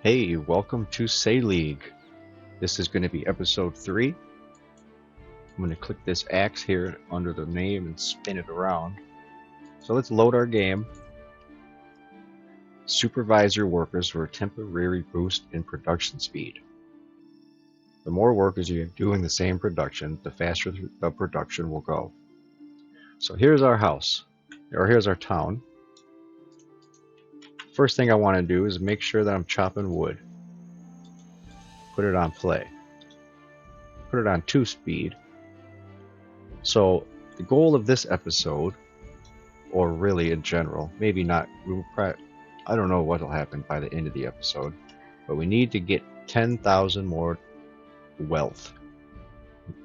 Hey, welcome to SÆLIG. This is going to be episode 3. I'm going to click this axe here under the name and spin it around. So let's load our game. Supervisor workers for a temporary boost in production speed. The more workers you have doing the same production, the faster the production will go. So here's our house, or here's our town. First thing I want to do is make sure that I'm chopping wood. Put it on play. Put it on 2 speed. So the goal of this episode, or really in general, maybe not, I don't know what will happen by the end of the episode, but we need to get 10,000 more wealth.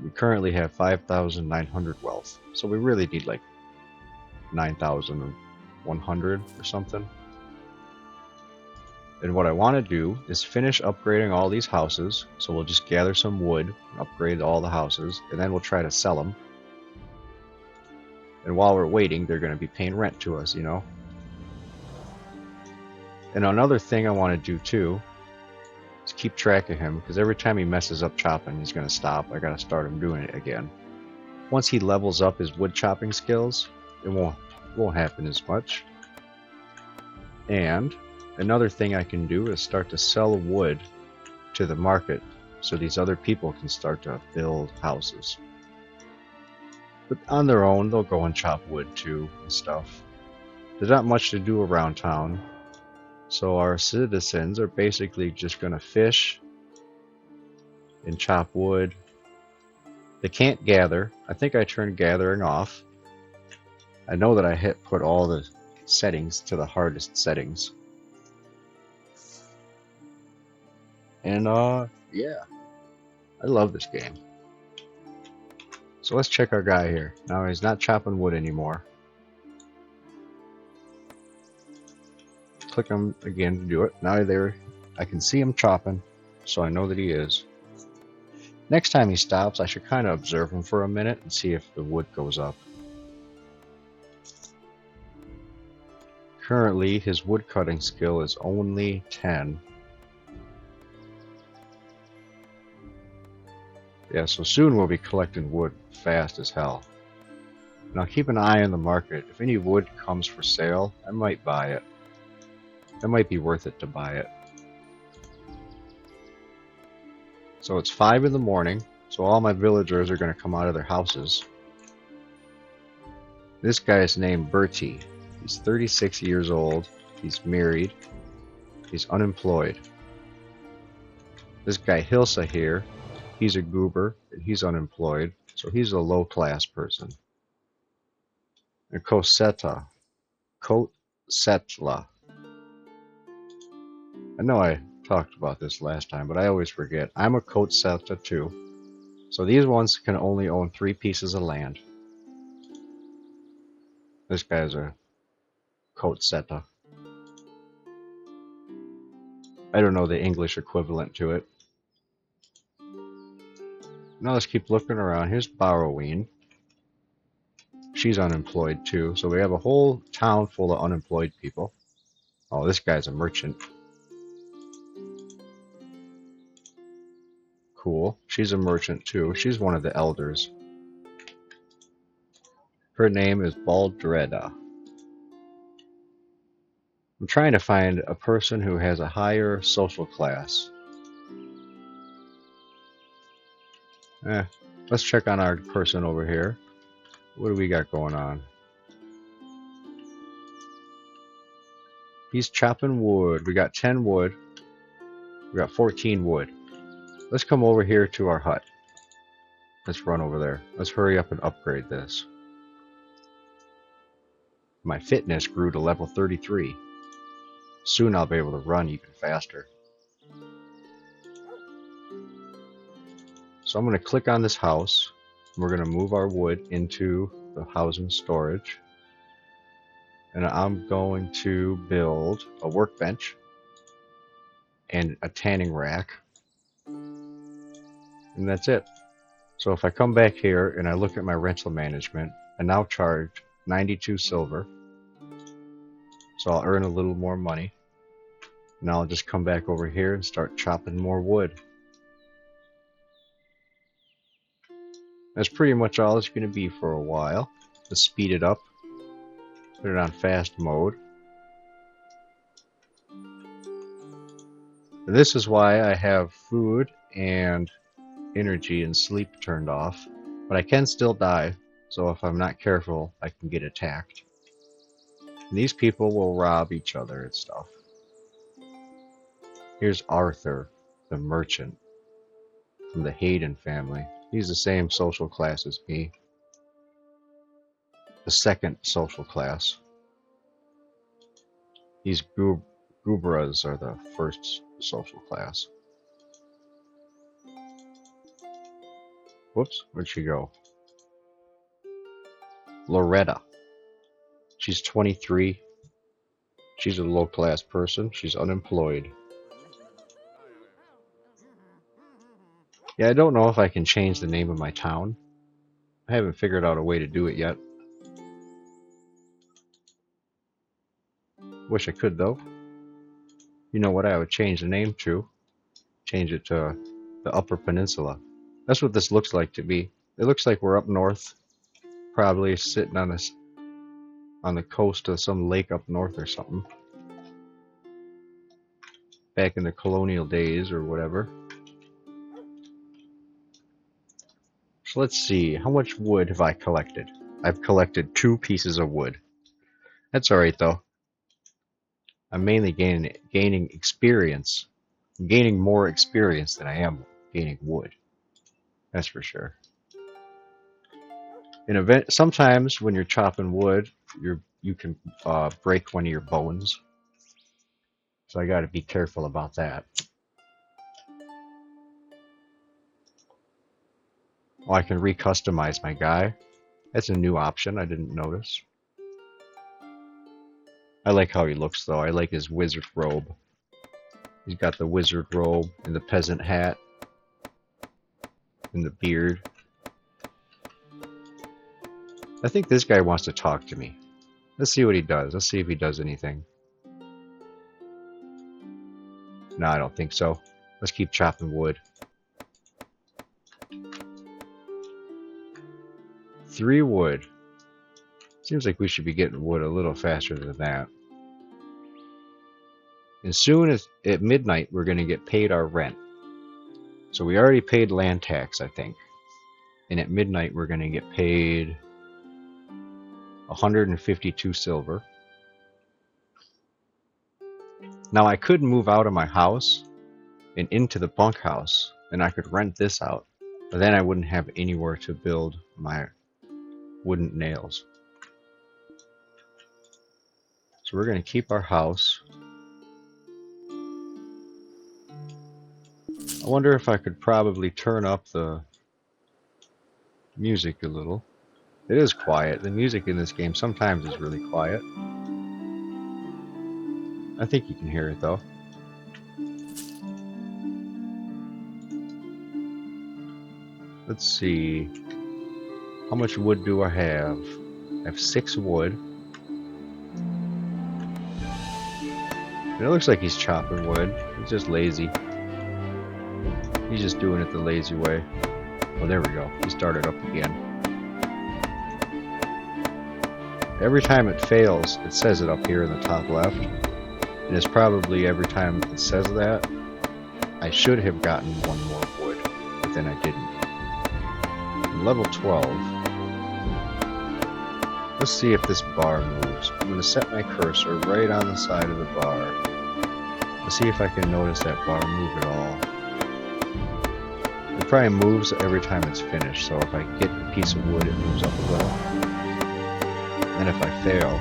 We currently have 5,900 wealth, so we really need like 9,100 or something. And what I want to do is finish upgrading all these houses, so we'll just gather some wood, upgrade all the houses, and then we'll try to sell them. And while we're waiting, they're going to be paying rent to us, you know. And another thing I want to do too is keep track of him, because every time he messes up chopping, he's going to stop. I got to start him doing it again. Once he levels up his wood chopping skills, it won't happen as much. And another thing I can do is start to sell wood to the market, so these other people can start to build houses. But on their own, they'll go and chop wood too and stuff. There's not much to do around town, so our citizens are basically just going to fish and chop wood. They can't gather. I think I turned gathering off. I know that I put all the settings to the hardest settings. And yeah, I love this game. So let's check our guy here. Now he's not chopping wood anymore. Click him again to do it. Now I can see him chopping, so I know that he is. Next time he stops, I should kind of observe him for a minute and see if the wood goes up. Currently, his wood cutting skill is only 10. Yeah, so soon we'll be collecting wood fast as hell. Now keep an eye on the market. If any wood comes for sale, I might buy it. It might be worth it to buy it. So it's 5 in the morning, so all my villagers are going to come out of their houses. This guy is named Bertie. He's 36 years old. He's married. He's unemployed. This guy Hilsa here, he's a goober, and he's unemployed, so he's a low-class person. And Cosetta. Cosetla. I know I talked about this last time, but I always forget. I'm a Cosetla too. So these ones can only own 3 pieces of land. This guy's a Cosetla. I don't know the English equivalent to it. Now let's keep looking around. Here's Borroween. She's unemployed too, so we have a whole town full of unemployed people. Oh, this guy's a merchant. Cool. She's a merchant too. She's one of the elders. Her name is Baldreda. I'm trying to find a person who has a higher social class. Let's check on our person over here. What do we got going on? He's chopping wood. We got 10 wood. We got 14 wood. Let's come over here to our hut. Let's run over there. Let's hurry up and upgrade this. My fitness grew to level 33. Soon I'll be able to run even faster. So I'm going to click on this house. We're going to move our wood into the housing storage. And I'm going to build a workbench and a tanning rack. And that's it. So if I come back here and I look at my rental management, I now charge 92 silver. So I'll earn a little more money. Now I'll just come back over here and start chopping more wood. That's pretty much all it's going to be for a while. Let's speed it up. Put it on fast mode. This is why I have food and energy and sleep turned off. But I can still die, so if I'm not careful, I can get attacked. And these people will rob each other and stuff. Here's Arthur, the merchant, from the Hayden family. He's the same social class as me. The second social class. These Gubras are the first social class. Whoops, where'd she go? Loretta. She's 23. She's a low-class person. She's unemployed. Yeah, I don't know if I can change the name of my town. I haven't figured out a way to do it yet. Wish I could, though. You know what I would change the name to? Change it to the Upper Peninsula. That's what this looks like to me. It looks like we're up north, probably sitting on this on the coast of some lake up north or something. Back in the colonial days or whatever. So let's see, how much wood have I collected? I've collected 2 pieces of wood. That's alright though. I'm mainly gaining experience. I'm gaining more experience than I am gaining wood. That's for sure. Sometimes when you're chopping wood, you can break one of your bones. So I got to be careful about that. Oh, I can recustomize my guy. That's a new option I didn't notice. I like how he looks though. I like his wizard robe. He's got the wizard robe and the peasant hat and the beard. I think this guy wants to talk to me. Let's see what he does. Let's see if he does anything. No, I don't think so. Let's keep chopping wood. 3 wood. Seems like we should be getting wood a little faster than that. As soon as at midnight, we're going to get paid our rent. So we already paid land tax, I think. And at midnight, we're going to get paid 152 silver. Now I could move out of my house and into the bunkhouse, and I could rent this out. But then I wouldn't have anywhere to build my wooden nails. So we're going to keep our house. I wonder if I could probably turn up the music a little. It is quiet. The music in this game sometimes is really quiet. I think you can hear it though. Let's see. How much wood do I have? I have 6 wood. And it looks like he's chopping wood. He's just lazy. He's just doing it the lazy way. Oh, there we go. He started up again. Every time it fails, it says it up here in the top left. And it's probably every time it says that, I should have gotten 1 more wood, but then I didn't. Level 12. Let's see if this bar moves. I'm going to set my cursor right on the side of the bar. Let's see if I can notice that bar move at all. It probably moves every time it's finished, so if I get a piece of wood, it moves up a little. And if I fail,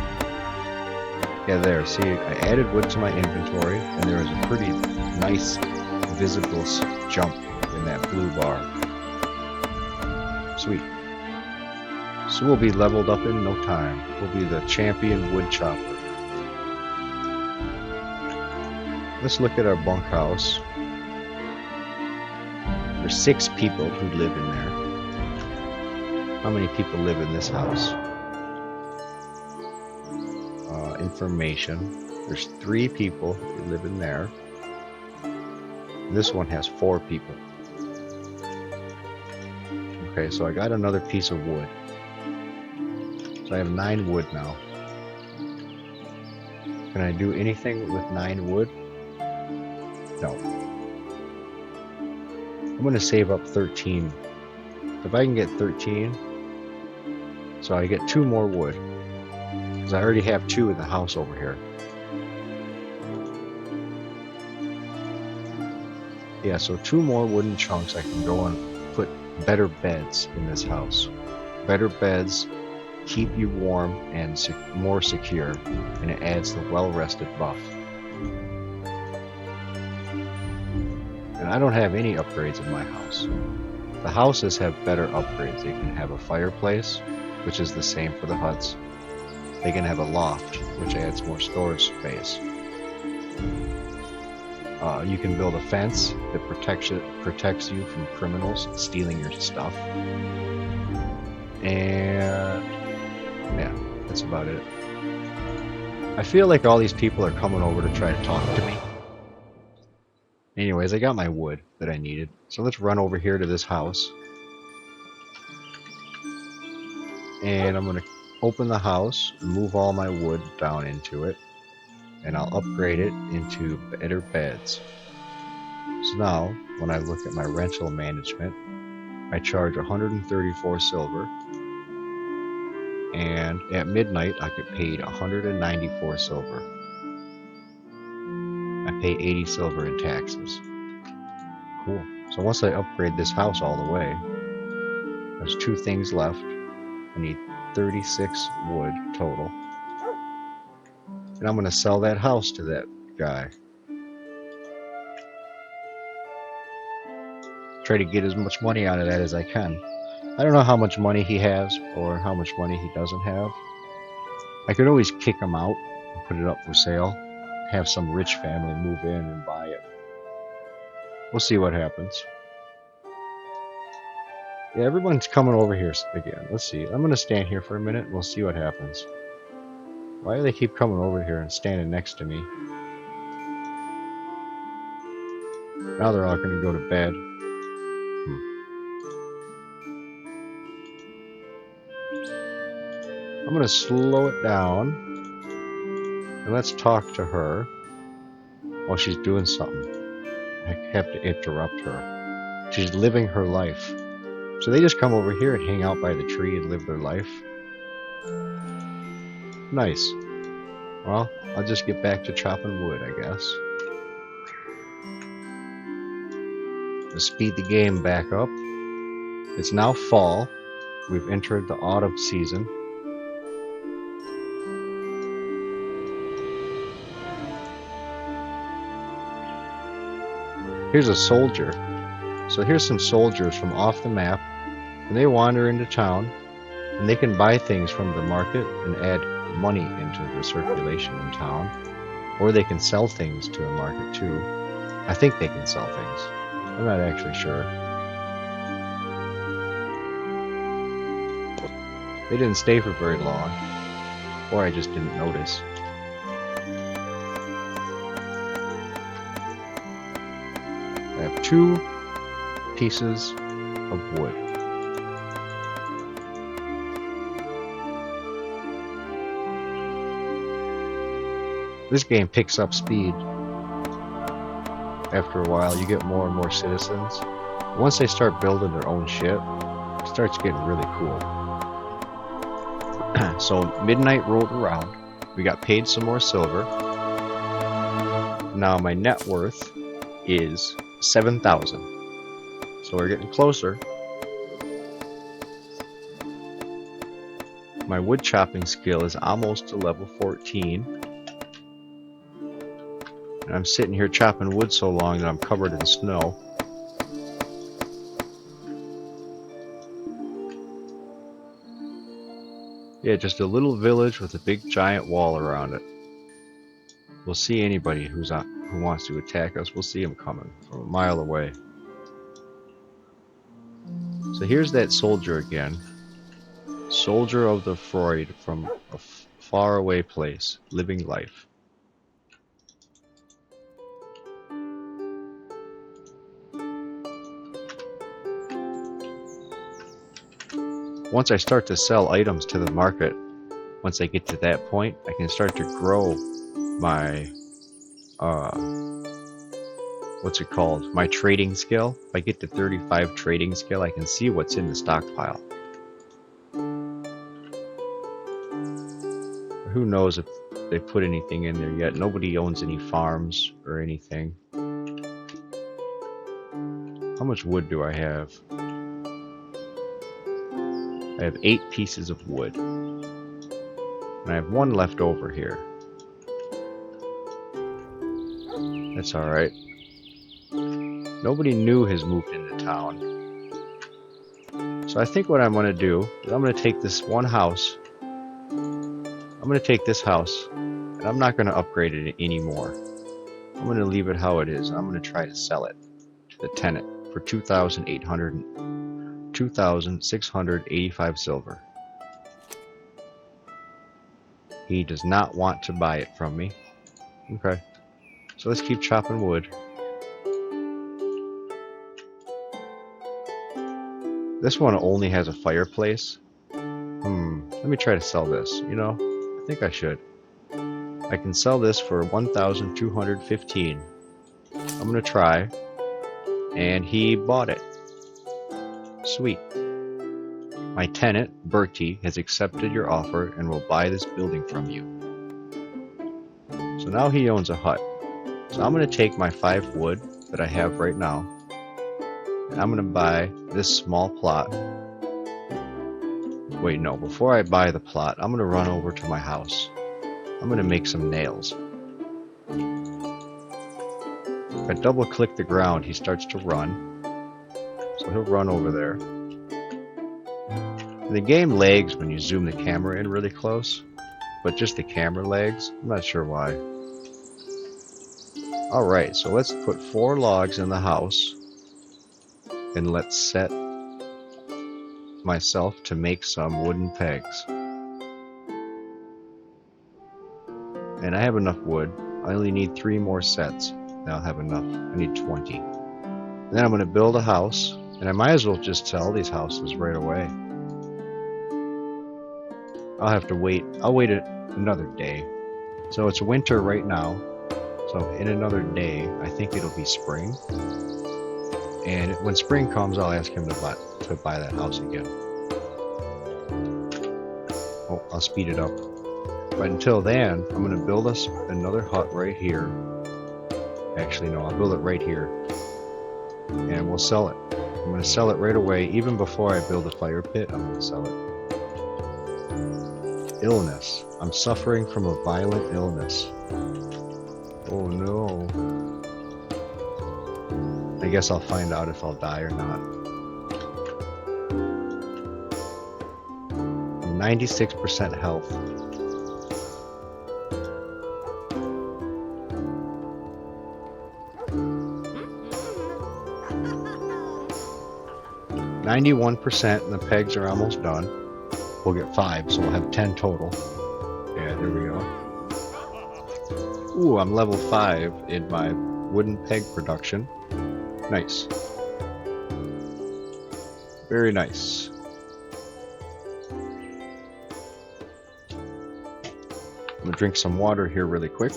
yeah, there, see, I added wood to my inventory, and there was a pretty nice visible jump in that blue bar. Sweet. So we'll be leveled up in no time. We'll be the champion wood chopper. Let's look at our bunkhouse. There's 6 people who live in there. How many people live in this house? Information. There's 3 people that live in there. And this one has 4 people. Okay, so I got another piece of wood. So I have 9 wood now. Can I do anything with 9 wood? No. I'm going to save up 13. If I can get 13, so I get 2 more wood. Because I already have 2 in the house over here. Yeah, so 2 more wooden chunks I can go and put better beds in this house. Better beds keep you warm and more secure, and it adds the well-rested buff. And I don't have any upgrades in my house. The houses have better upgrades. They can have a fireplace, which is the same for the huts. They can have a loft, which adds more storage space. You can build a fence that protects you from criminals stealing your stuff. And yeah, that's about it. I feel like all these people are coming over to try to talk to me. Anyways, I got my wood that I needed. So let's run over here to this house. And I'm going to open the house and move all my wood down into it. And I'll upgrade it into better beds. So now, when I look at my rental management, I charge 134 silver. And at midnight, I get paid 194 silver. I pay 80 silver in taxes. Cool. So once I upgrade this house all the way, there's 2 things left. I need 36 wood total. And I'm going to sell that house to that guy. Try to get as much money out of that as I can. I don't know how much money he has or how much money he doesn't have. I could always kick him out and put it up for sale. Have some rich family move in and buy it. We'll see what happens. Yeah, everyone's coming over here again. Let's see. I'm going to stand here for a minute and we'll see what happens. Why do they keep coming over here and standing next to me? Now they're all going to go to bed. I'm going to slow it down. And let's talk to her while she's doing something. I have to interrupt her. She's living her life. So they just come over here and hang out by the tree and live their life. Nice. Well, I'll just get back to chopping wood, I guess. Let's speed the game back up. It's now fall. We've entered the autumn season. Here's a soldier. So here's some soldiers from off the map, and they wander into town, and they can buy things from the market and add money into the circulation in town, or they can sell things to the market too. I think they can sell things. I'm not actually sure. They didn't stay for very long, or I just didn't notice. I have 2 pieces of wood. This game picks up speed. After a while, you get more and more citizens. Once they start building their own shit, it starts getting really cool. So midnight rolled around. We got paid some more silver. Now my net worth is 7,000. So we're getting closer. My wood chopping skill is almost to level 14. And I'm sitting here chopping wood so long that I'm covered in snow. Yeah, just a little village with a big giant wall around it. We'll see anybody who wants to attack us. We'll see them coming from a mile away. So here's that soldier again. Soldier of the Freud from a faraway place, living life. once I start to sell items to the market, once I get to that point, I can start to grow my what's it called? My trading skill. If I get to 35 trading skill, I can see what's in the stockpile. Who knows if they put anything in there yet? Nobody owns any farms or anything. How much wood do I have? I have 8 pieces of wood. And I have 1 left over here. That's alright. Nobody new has moved into town. So I think what I'm going to do is I'm going to take this one house. I'm going to take this house, and I'm not going to upgrade it anymore. I'm going to leave it how it is. I'm going to try to sell it to the tenant for 2,685 silver. He does not want to buy it from me. Okay. So let's keep chopping wood. This one only has a fireplace. Let me try to sell this. You know, I think I should. I can sell this for 1,215. I'm gonna try. And he bought it. Sweet. My tenant, Bertie, has accepted your offer and will buy this building from you. So now he owns a hut. So I'm going to take my 5 wood that I have right now, and I'm going to buy this small plot. Wait, no, before I buy the plot, I'm going to run over to my house. I'm going to make some nails. If I double click the ground, he starts to run. So he'll run over there. The game lags when you zoom the camera in really close, but just the camera lags. I'm not sure why. Alright, so let's put 4 logs in the house, and let's set myself to make some wooden pegs. And I have enough wood. I only need 3 more sets. Now I'll have enough. I need 20. And then I'm going to build a house, and I might as well just sell these houses right away. I'll have to wait. I'll wait another day. So it's winter right now. So in another day, I think it'll be spring. And when spring comes, I'll ask him to buy that house again. Oh, I'll speed it up. But until then, I'm going to build us another hut right here. Actually, no, I'll build it right here. And we'll sell it. I'm going to sell it right away. Even before I build a fire pit, I'm going to sell it. Illness. I'm suffering from a violent illness. Oh no. I guess I'll find out if I'll die or not. I'm 96% health. %, and the pegs are almost done. We'll get 5, so we'll have 10 total. Yeah, there we go. Ooh, I'm level 5 in my wooden peg production. Nice. Very nice. I'm gonna drink some water here really quick.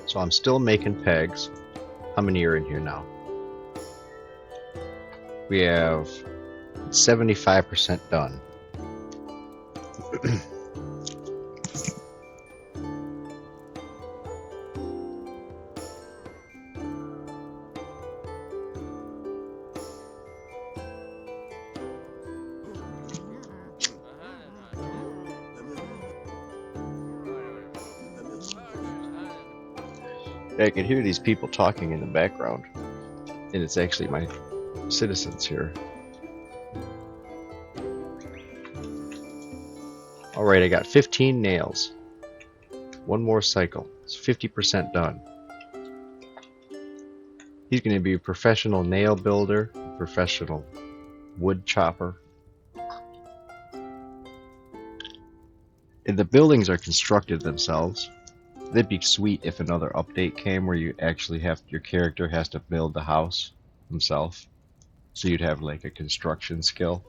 So I'm still making pegs. How many are in here now? We have 75% done. I can hear these people talking in the background, and it's actually my citizens here. Alright, I got 15 nails. 1 more cycle. It's 50% done. He's going to be a professional nail builder, a professional wood chopper. And the buildings are constructed themselves. That'd be sweet if another update came where you actually have your character has to build the house himself. So you'd have like a construction skill.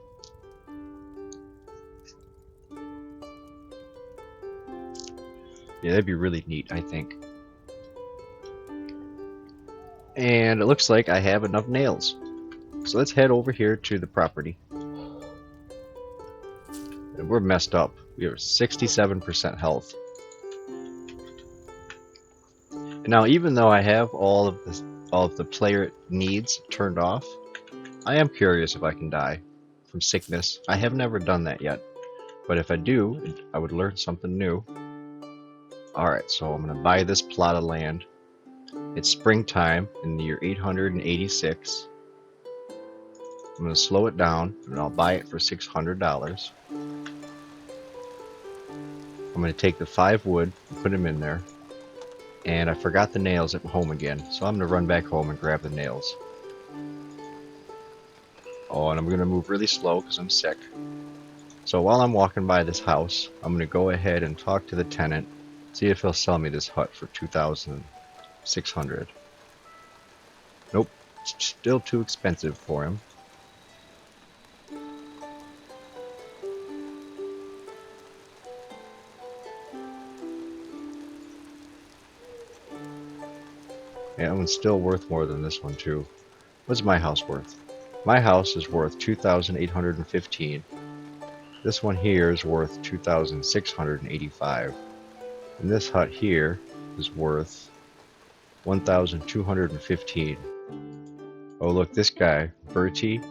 Yeah, that'd be really neat, I think. And it looks like I have enough nails. So let's head over here to the property. And we're messed up. We have 67% health. And now, even though I have all of the player needs turned off, I am curious if I can die from sickness. I have never done that yet. But if I do, I would learn something new. Alright, so I'm going to buy this plot of land. It's springtime in the year 886. I'm going to slow it down and I'll buy it for $600. I'm going to take the 5 wood and put them in there. And I forgot the nails at home again, so I'm going to run back home and grab the nails. Oh, and I'm going to move really slow because I'm sick. So while I'm walking by this house, I'm going to go ahead and talk to the tenant, see if he'll sell me this hut for $2,600. Nope, it's still too expensive for him. Yeah, that one's still worth more than this one too. What's my house worth? My house is worth $2,815. This one here is worth $2,685. And this hut here is worth $1,215. Oh look, this guy, Bertie,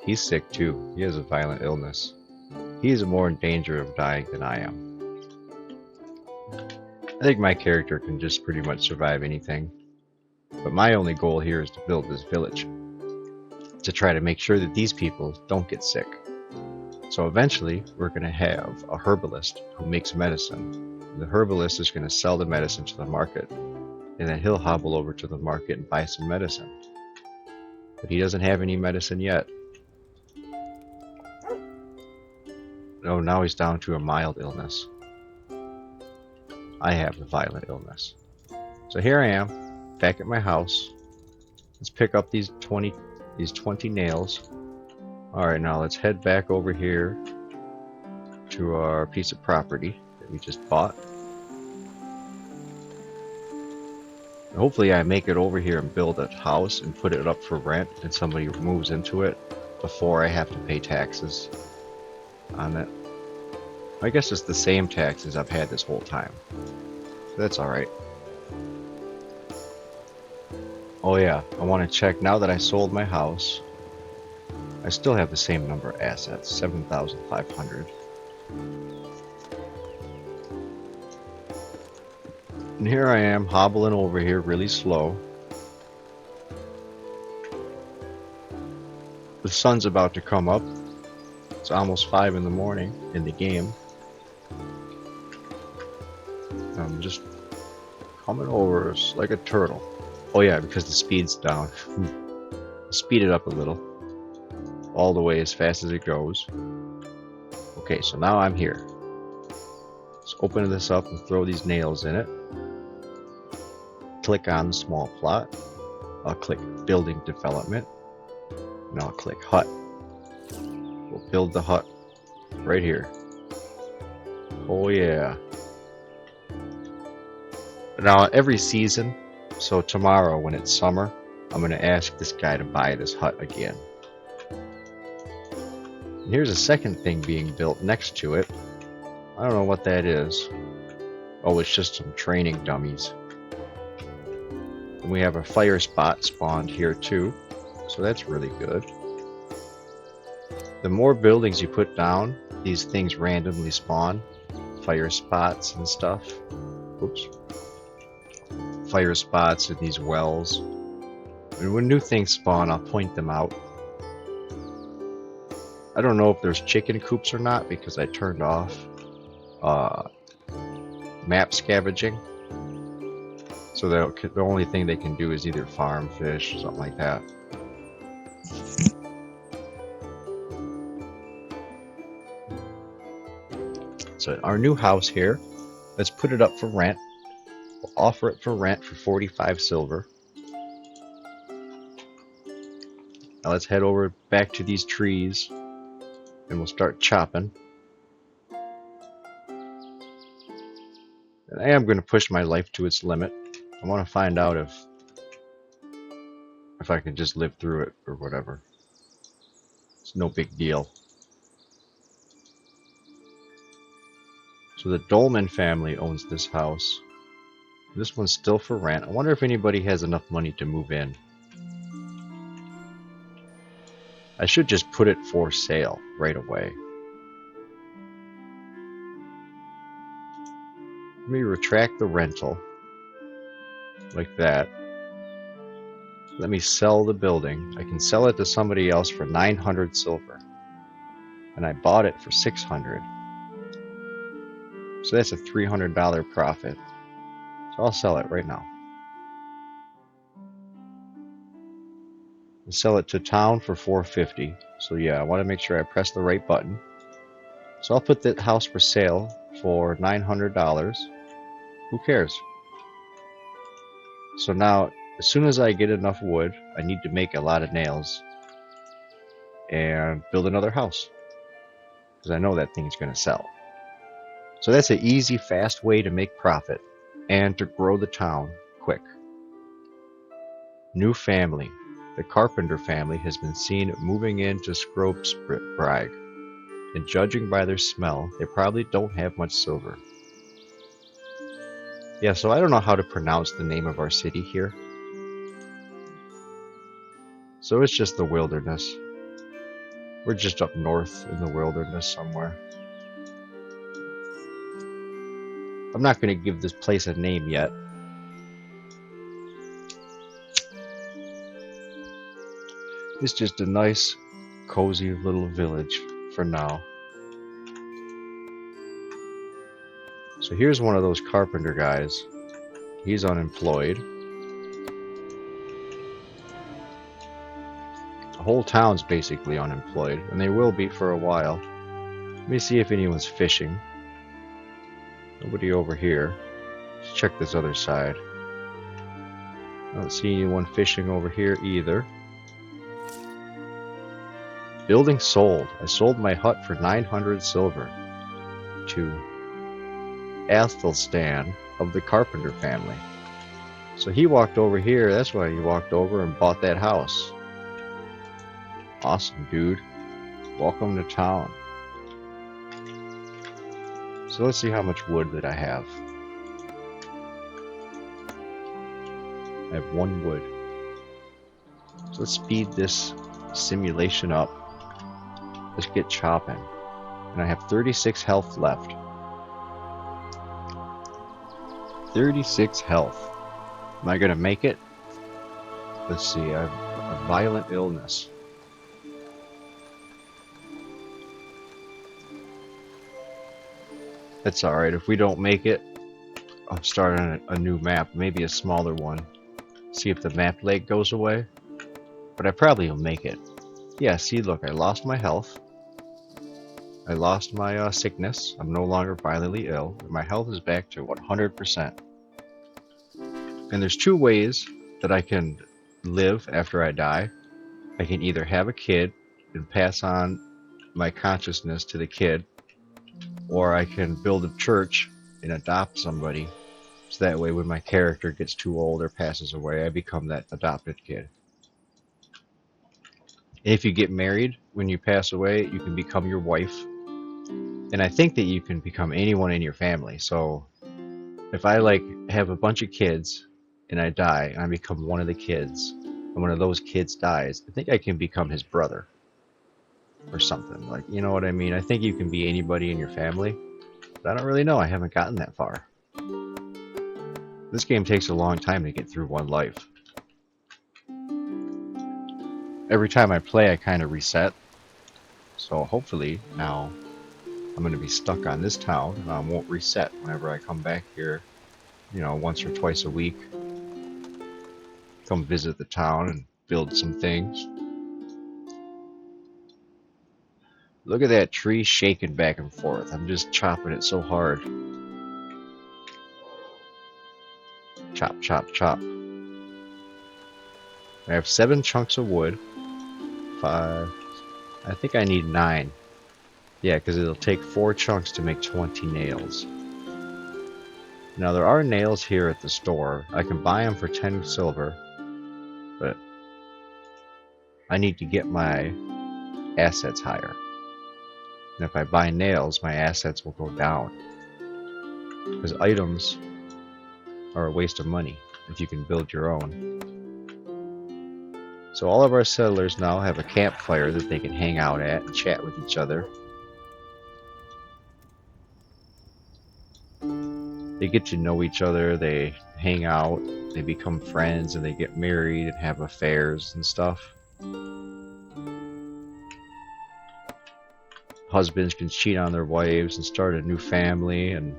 he's sick too. He has a violent illness. He is more in danger of dying than I am. I think my character can just pretty much survive anything. But my only goal here is to build this village, to try to make sure that these people don't get sick. So eventually, we're going to have a herbalist who makes medicine. The herbalist is going to sell the medicine to the market, and then he'll hobble over to the market and buy some medicine. But he doesn't have any medicine yet. Oh, now he's down to a mild illness. I have a violent illness. So here I am, back at my house. Let's pick up these 20 nails. Alright, now let's head back over here to our piece of property that we just bought. And hopefully I make it over here and build a house and put it up for rent and somebody moves into it before I have to pay taxes on it. I guess it's the same taxes I've had this whole time. So that's alright. Oh yeah, I want to check now that I sold my house. I still have the same number of assets, 7,500. And here I am, hobbling over here really slow. The sun's about to come up. It's almost 5 in the morning in the game. I'm just coming over like a turtle. Oh yeah, because the speed's down. Speed it up a little. All the way as fast as it goes. Okay, so now I'm here. Let's open this up and throw these nails in it. Click on the small plot. I'll click building development. And I'll click hut. We'll build the hut right here. Oh yeah. Now every season, so tomorrow when it's summer, I'm going to ask this guy to buy this hut again. And here's a second thing being built next to it. I don't know what that is. Oh, it's just some training dummies. And we have a fire spot spawned here too, so that's really good. The more buildings you put down, these things randomly spawn. Fire spots and stuff. Oops. Fire spots and these wells. And when new things spawn, I'll point them out. I don't know if there's chicken coops or not because I turned off map scavenging. So the only thing they can do is either farm fish or something like that. So our new house here, let's put it up for rent. We'll offer it for rent for 45 silver. Now let's head over back to these trees and we'll start chopping. And I am going to push my life to its limit. I want to find out if I can just live through it or whatever. It's no big deal. So the Dolman family owns this house. This one's still for rent. I wonder if anybody has enough money to move in. I should just put it for sale right away. Let me retract the rental. Like that. Let me sell the building. I can sell it to somebody else for 900 silver. And I bought it for 600. So that's a $300 profit. So I'll sell it right now. I'll sell it to town for 450. So yeah, I want to make sure I press the right button. So I'll put the house for sale for $900. Who cares? So now, as soon as I get enough wood, I need to make a lot of nails and build another house. Because I know that thing's going to sell. So that's an easy, fast way to make profit and to grow the town quick. New family. The Carpenter family has been seen moving into Scrobsbrag, and judging by their smell, they probably don't have much silver. Yeah, so I don't know how to pronounce the name of our city here. So it's just the wilderness. We're just up north in the wilderness somewhere. I'm not going to give this place a name yet. It's just a nice, cozy little village for now. So here's one of those carpenter guys. He's unemployed. The whole town's basically unemployed, and they will be for a while. Let me see if anyone's fishing. Nobody over here. Let's check this other side. I don't see anyone fishing over here either. Building sold. I sold my hut for 900 silver to Athelstan of the Carpenter family. So he walked over here. That's why he walked over and bought that house. Awesome, dude. Welcome to town. So let's see how much wood that I have. I have 1 wood. So let's speed this simulation up. Let's get chopping. And I have 36 health left. 36 health. Am I gonna make it? Let's see, I have a violent illness. That's alright, if we don't make it, I'll start on a new map, maybe a smaller one. See if the map lag goes away. But I probably will make it. Yeah, see, look, I lost my health. I lost my sickness. I'm no longer violently ill. And my health is back to 100%. And there's 2 ways that I can live after I die. I can either have a kid and pass on my consciousness to the kid, or I can build a church and adopt somebody. So that way when my character gets too old or passes away, I become that adopted kid. If you get married, when you pass away, you can become your wife. And I think that you can become anyone in your family. So if I have a bunch of kids and I die and I become one of the kids and one of those kids dies, I think I can become his brother or something. Like, you know what I mean? I think you can be anybody in your family. But I don't really know. I haven't gotten that far. This game takes a long time to get through one life. Every time I play, I kind of reset. So hopefully now I'm going to be stuck on this town and I won't reset whenever I come back here, you know, once or twice a week. Come visit the town and build some things. Look at that tree shaking back and forth. I'm just chopping it so hard. Chop, chop, chop. I have 7 chunks of wood. 5. I think I need 9. Yeah, because it'll take 4 chunks to make 20 nails. Now there are nails here at the store. I can buy them for 10 silver. But I need to get my assets higher. And if I buy nails, my assets will go down. Because items are a waste of money if you can build your own. So all of our settlers now have a campfire that they can hang out at and chat with each other. They get to know each other, they hang out, they become friends, and they get married and have affairs and stuff. Husbands can cheat on their wives and start a new family, and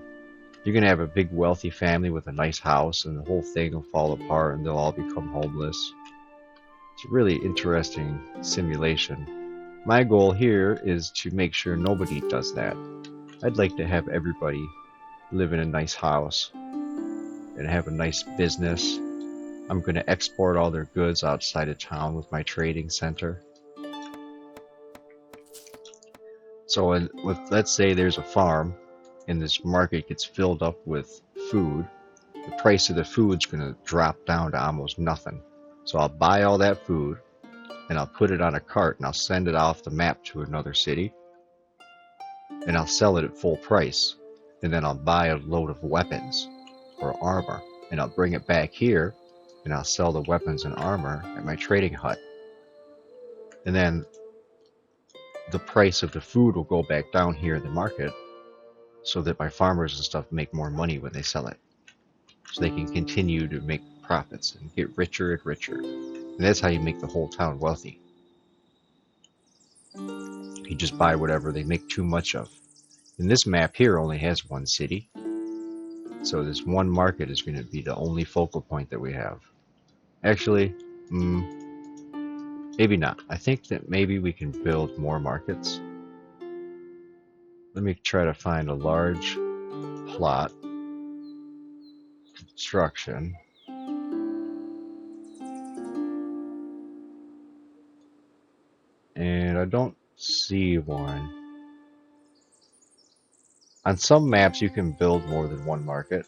you can have a big wealthy family with a nice house, and the whole thing will fall apart and they'll all become homeless. It's a really interesting simulation. My goal here is to make sure nobody does that. I'd like to have everybody live in a nice house and have a nice business. I'm going to export all their goods outside of town with my trading center. So let's say there's a farm and this market gets filled up with food, the price of the food's going to drop down to almost nothing. So I'll buy all that food and I'll put it on a cart and I'll send it off the map to another city and I'll sell it at full price. And then I'll buy a load of weapons or armor and I'll bring it back here and I'll sell the weapons and armor at my trading hut. And then the price of the food will go back down here in the market so that my farmers and stuff make more money when they sell it. So they can continue to make profits and get richer and richer. And that's how you make the whole town wealthy. You just buy whatever they make too much of. And this map here only has 1 city. So this one market is going to be the only focal point that we have. Actually, maybe not. I think that maybe we can build more markets. Let me try to find a large plot. Construction. And I don't see one. On some maps you can build more than 1 market.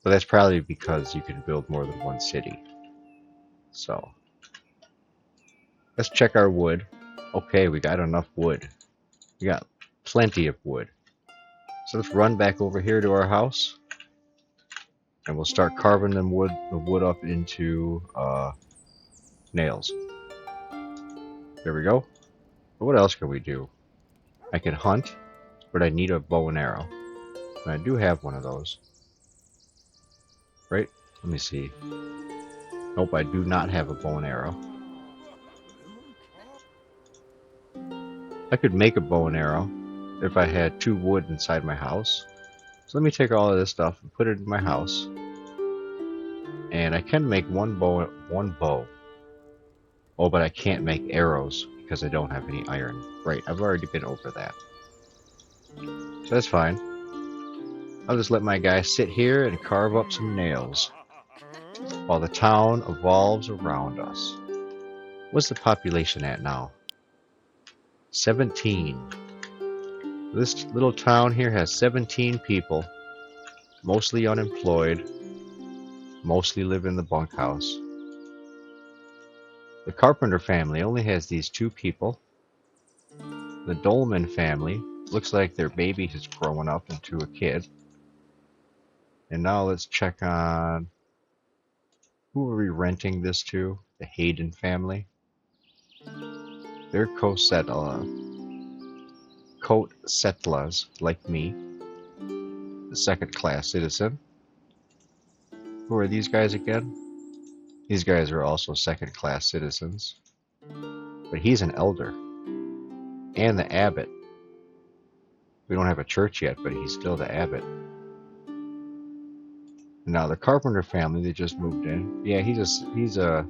But that's probably because you can build more than 1 city. So let's check our wood. Okay, we got enough wood. We got plenty of wood. So let's run back over here to our house. And we'll start carving the wood up into nails. There we go. But what else can we do? I can hunt, but I need a bow and arrow. And I do have one of those. Right? Let me see. Nope, I do not have a bow and arrow. I could make a bow and arrow if I had 2 wood inside my house. So let me take all of this stuff and put it in my house. And I can make one bow. Oh, but I can't make arrows because I don't have any iron. Right, I've already been over that. So that's fine. I'll just let my guy sit here and carve up some nails while the town evolves around us. What's the population at now? 17. This little town here has 17 people, mostly unemployed, mostly live in the bunkhouse. The Carpenter family only has these 2 people. The Dolman family looks like their baby has grown up into a kid. And now let's check on who are we renting this to? The Hayden family. They're coat settlers like me, the 2nd-class citizen. Who are these guys again? These guys are also 2nd-class citizens. But he's an elder. And the abbot. We don't have a church yet, but he's still the abbot. Now the Carpenter family, they just moved in. Yeah, he's a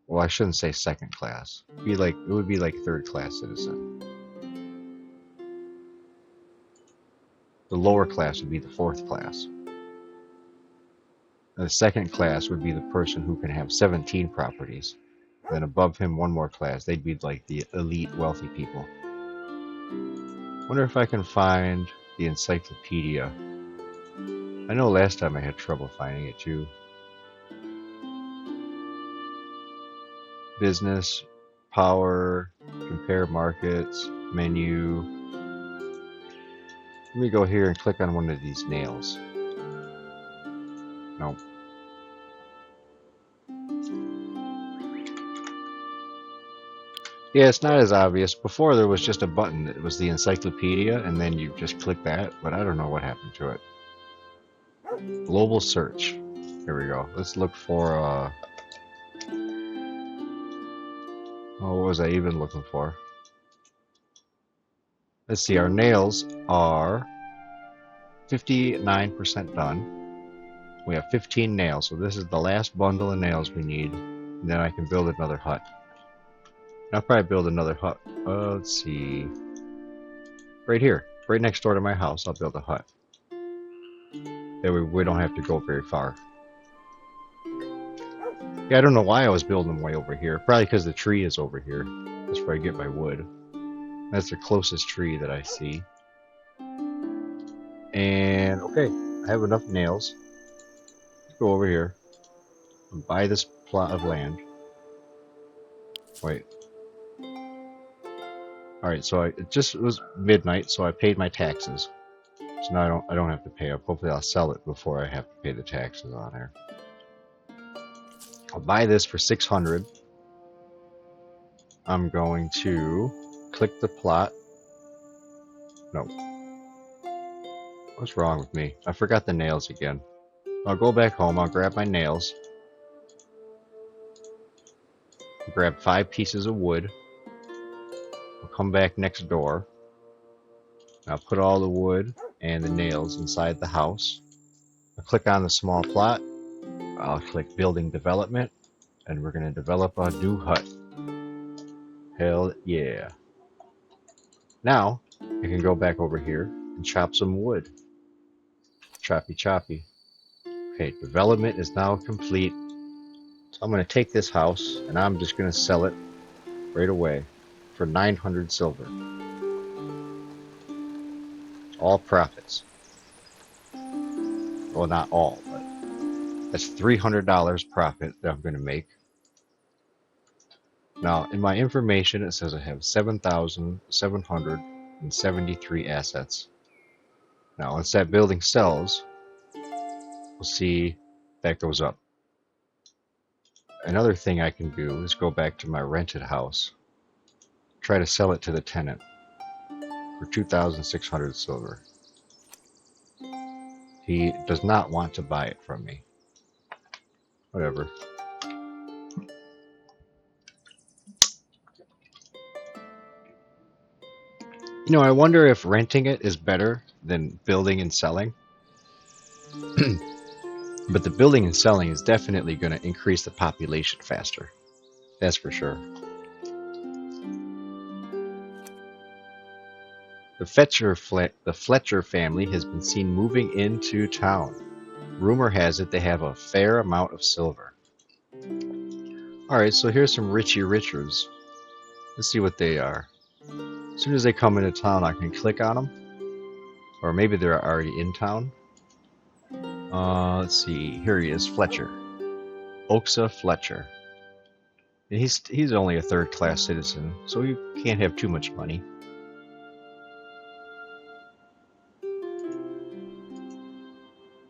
Well, I shouldn't say second class. It would be like third class citizen. The lower class would be the fourth class. The second class would be the person who can have 17 properties. Then above him, one more class. They'd be like the elite wealthy people. Wonder if I can find the encyclopedia. I know last time I had trouble finding it too. Business, power, compare markets, menu. Let me go here and click on one of these nails. No. Yeah, it's not as obvious. Before there was just a button that was the encyclopedia, and then you just click that, but I don't know what happened to it. Global search. Here we go. Let's look for, what was I even looking for? Let's see, our nails are 59% done. We have 15 nails, so this is the last bundle of nails we need. And then I can build another hut. I'll probably build another hut. Let's see. Right here, right next door to my house, I'll build a hut. That way we don't have to go very far. Yeah, I don't know why I was building them way over here. Probably because the tree is over here. That's where I get my wood. That's the closest tree that I see. And, okay, I have enough nails. Let's go over here and buy this plot of land. Wait. Alright, so it just was midnight, so I paid my taxes. So now I don't have to pay up. Hopefully I'll sell it before I have to pay the taxes on there. I'll buy this for 600. I'm going to click the plot. No. What's wrong with me? I forgot the nails again. I'll go back home. I'll grab my nails. I'll grab 5 pieces of wood. I'll come back next door. I'll put all the wood and the nails inside the house. I'll click on the small plot. I'll click building development. And we're going to develop a new hut. Hell yeah. Now, I can go back over here and chop some wood. Choppy choppy. Okay, development is now complete. So I'm going to take this house and I'm just going to sell it right away for 900 silver. All profits. Well, not all, but that's $300 profit that I'm going to make. Now, in my information, it says I have 7,773 assets. Now, once that building sells, we'll see that goes up. Another thing I can do is go back to my rented house, try to sell it to the tenant for 2,600 silver. He does not want to buy it from me. Whatever. You know, I wonder if renting it is better than building and selling. But the building and selling is definitely going to increase the population faster. That's for sure. The Fletcher family has been seen moving into town. Rumor has it they have a fair amount of silver. Alright, so here's some Richie Richards. Let's see what they are. As soon as they come into town, I can click on them. Or maybe they're already in town. Let's see. Here he is, Fletcher. Oxa Fletcher. And he's only a third-class citizen, so he can't have too much money.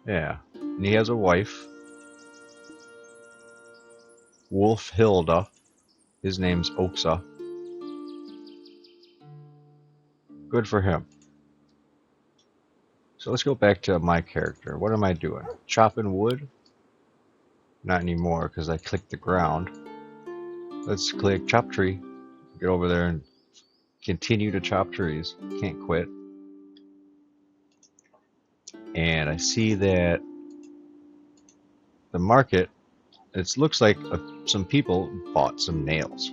Yeah. And he has a wife. Wolf Hilda. His name's Oxa. Good for him. So let's go back to my character. What am I doing? Chopping wood? Not anymore because I clicked the ground. Let's click chop tree. Get over there and continue to chop trees. Can't quit. And I see that the market It looks like some people bought some nails.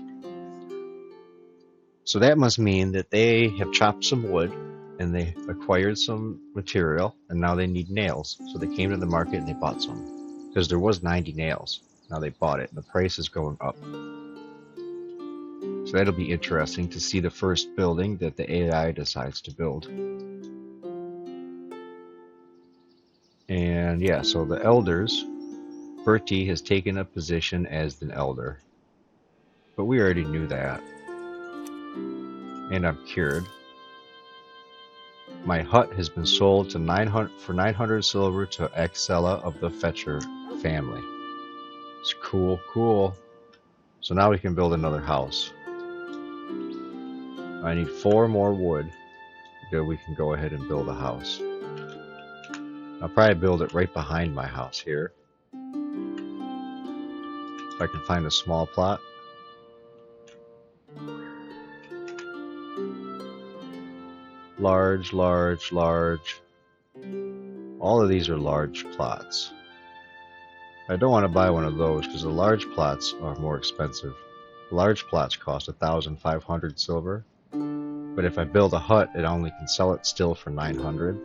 So that must mean that they have chopped some wood and they acquired some material and now they need nails. So they came to the market and they bought some. Because there was 90 nails. Now they bought it and the price is going up. So that'll be interesting to see the first building that the AI decides to build. And yeah, so the elders, Bertie has taken a position as an elder. But we already knew that. And I'm cured. My hut has been sold to 900 silver to Axella of the Fetcher family. It's cool, cool. So now we can build another house. I need 4 more wood. Then we can go ahead and build a house. I'll probably build it right behind my house here. If I can find a small plot. Large, large, large. All of these are large plots. I don't want to buy one of those because the large plots are more expensive. Large plots cost 1,500 silver. But if I build a hut, it only can sell it still for 900.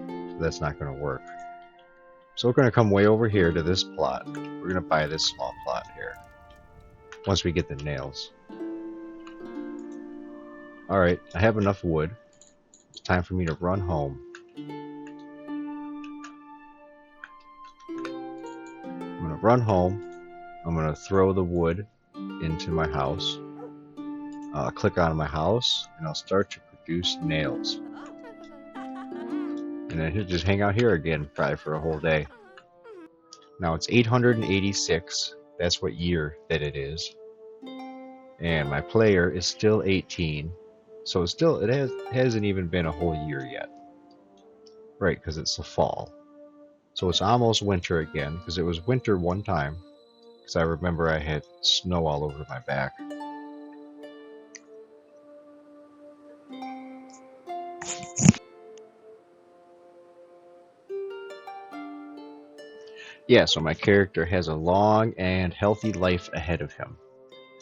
So that's not going to work. So we're going to come way over here to this plot. We're going to buy this small plot here. Once we get the nails. Alright, I have enough wood. It's time for me to run home. I'm going to run home. I'm going to throw the wood into my house. Click on my house and I'll start to produce nails. And then he'll just hang out here again, probably for a whole day. Now it's 886. That's what year that it is. And my player is still 18. So it hasn't even been a whole year yet. Right, because it's the fall. So it's almost winter again, because it was winter one time. Because I remember I had snow all over my back. Yeah, so my character has a long and healthy life ahead of him.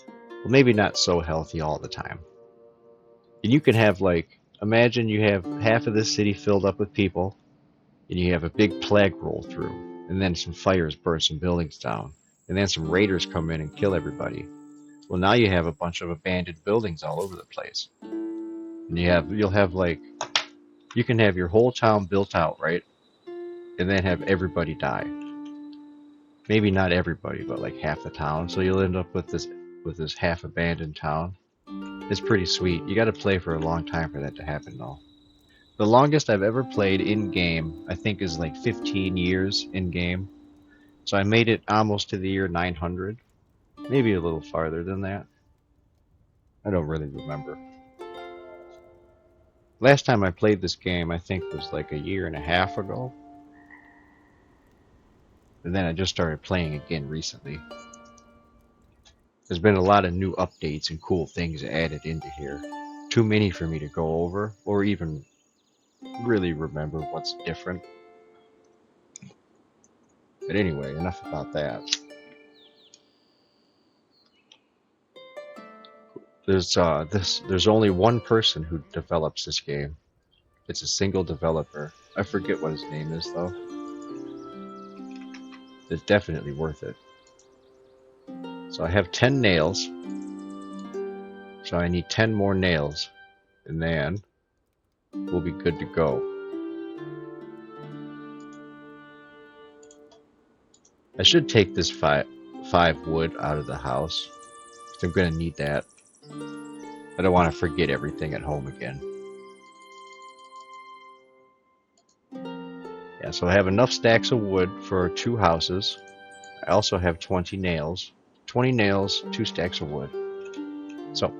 Well, maybe not so healthy all the time. And you can have, like, imagine you have half of this city filled up with people, and you have a big plague roll through, and then some fires burn some buildings down, and then some raiders come in and kill everybody. Well, now you have a bunch of abandoned buildings all over the place. And you'll have, like, you can have your whole town built out, right? And then have everybody die. Maybe not everybody, but like half the town. So you'll end up with this half abandoned town. It's pretty sweet. You got to play for a long time for that to happen, though. The longest I've ever played in game, I think, is like 15 years in game. So I made it almost to the year 900, maybe a little farther than that. I don't really remember. Last time I played this game, I think, was like a year and a half ago. And then I just started playing again recently. There's been a lot of new updates and cool things added into here. Too many for me to go over, or even really remember what's different. But anyway, enough about that. There's only one person who develops this game. It's a single developer. I forget what his name is, though. It's definitely worth it. So I have 10 nails. So I need 10 more nails. And then we'll be good to go. I should take this five wood out of the house. I'm going to need that. I don't want to forget everything at home again. Yeah, so I have enough stacks of wood for 2 houses. I also have 20 nails. 20 nails, 2 stacks of wood. So,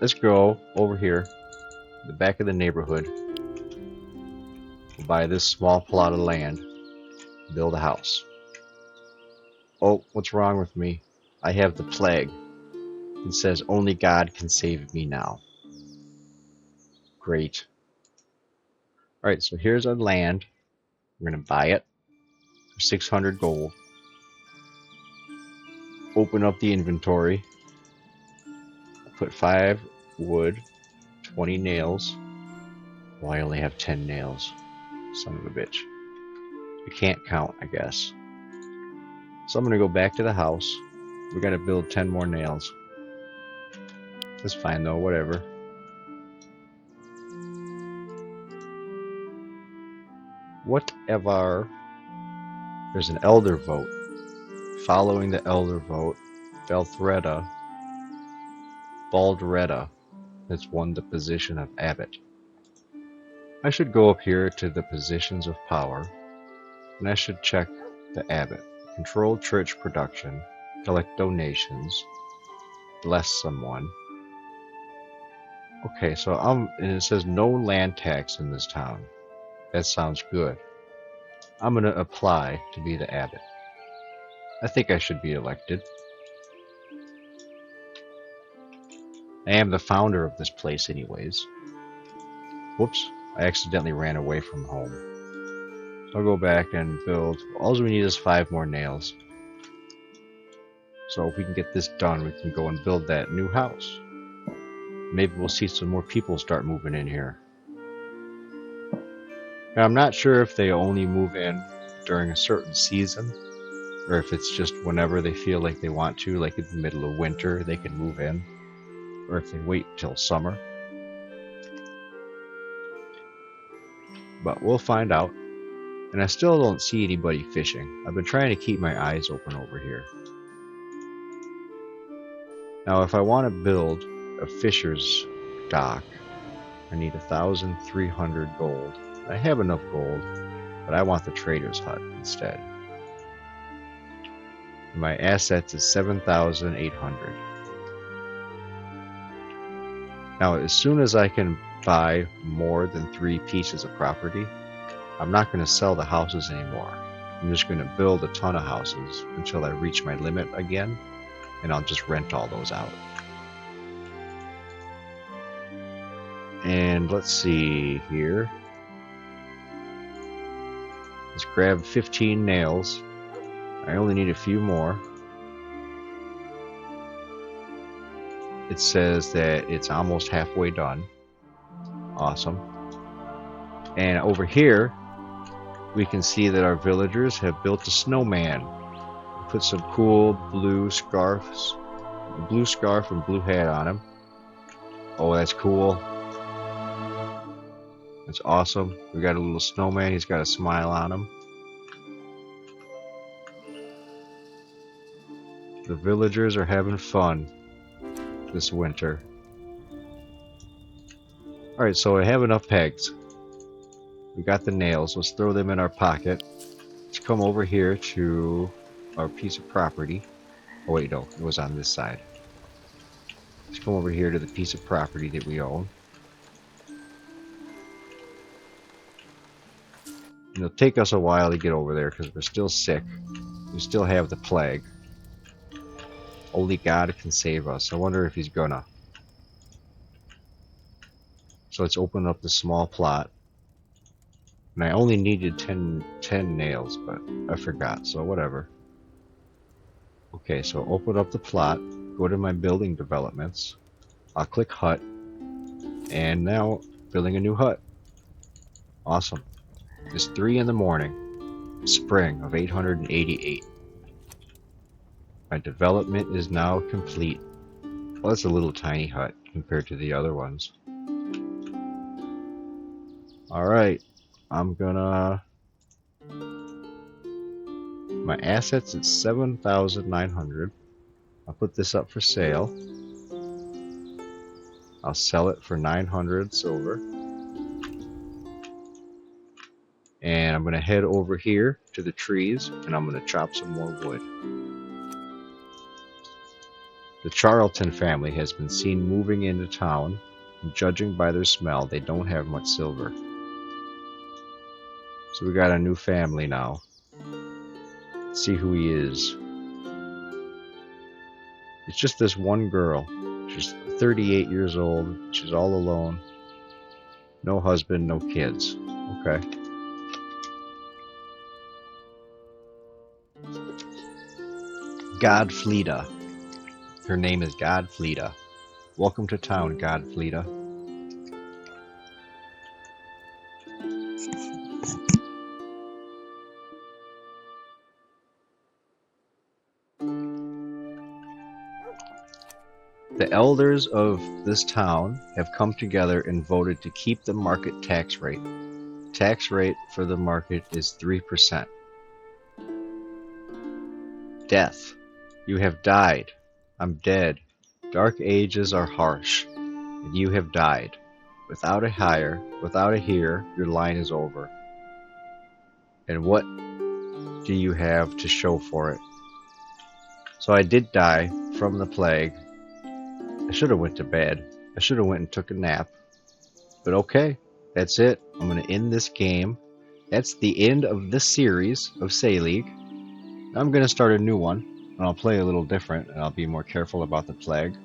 let's go over here, the back of the neighborhood. We'll buy this small plot of land, build a house. Oh, what's wrong with me? I have the plague. It says only God can save me now. Great. Alright, so here's our land. We're going to buy it for 600 gold. open up the inventory. Put 5 wood, 20 nails. Well, I only have 10 nails. Son of a bitch. You can't count, I guess. So I'm gonna go back to the house. We gotta build 10 more nails. That's fine though, whatever. Whatever. There's an elder vote. Following the elder vote, Baldretta has won the position of abbot. I should go up here to the positions of power, and I should check the abbot. Control church production, collect donations, bless someone. Okay, so and it says no land tax in this town. That sounds good. I'm gonna apply to be the abbot. I think I should be elected. I am the founder of this place anyways. Whoops, I accidentally ran away from home. So I'll go back and build. All we need is 5 more nails. So if we can get this done, we can go and build that new house. Maybe we'll see some more people start moving in here. Now, I'm not sure if they only move in during a certain season, or if it's just whenever they feel like they want to, like in the middle of winter, they can move in, or if they wait till summer. But we'll find out. And I still don't see anybody fishing. I've been trying to keep my eyes open over here. Now, if I want to build a fisher's dock, I need 1,300 gold. I have enough gold, but I want the trader's hut instead. And my assets is 7,800. Now, as soon as I can buy more than 3 pieces of property, I'm not going to sell the houses anymore. I'm just going to build a ton of houses until I reach my limit again, and I'll just rent all those out. And let's see here. Let's grab 15 nails. I only need a few more. It says that it's almost halfway done. Awesome. And over here, we can see that our villagers have built a snowman. Put some cool blue scarves, a blue scarf and blue hat on him. Oh, that's cool. That's awesome. We got a little snowman. He's got a smile on him. The villagers are having fun this winter. Alright, so I have enough pegs. We got the nails. Let's throw them in our pocket. Let's come over here to our piece of property. Oh wait, no, it was on this side. Let's come over here to the piece of property that we own. It'll take us a while to get over there because we're still sick. We still have the plague. Only God can save us. I wonder if he's gonna. So let's open up the small plot. And I only needed 10 nails, but I forgot, so whatever. Okay, so open up the plot, go to my building developments. I'll click hut, and now building a new hut. Awesome. It's 3 in the morning, spring of 888. My development is now complete. Well, that's a little tiny hut compared to the other ones. Alright, I'm gonna... My assets is 7,900. I'll put this up for sale. I'll sell it for 900 silver. And I'm gonna head over here to the trees and I'm gonna chop some more wood. The Charlton family has been seen moving into town, and judging by their smell, they don't have much silver. So we got a new family now. Let's see who he is. It's just this one girl. She's 38 years old. She's all alone. No husband, no kids. Okay. Godfleda. Her name is Godfleda. Welcome to town, Godfleda. The elders of this town have come together and voted to keep the market tax rate. Tax rate for the market is 3%. Death. You have died. I'm dead. Dark ages are harsh, and you have died. Without a hire, without a here, your line is over. And what do you have to show for it? So I did die from the plague. I should have went to bed. I should have went and took a nap. But okay, that's it. I'm going to end this game. That's the end of this series of SÆLIG. I'm going to start a new one, and I'll play a little different, and I'll be more careful about the plague.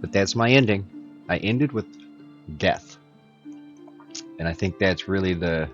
But that's my ending. I ended with death. And I think that's really the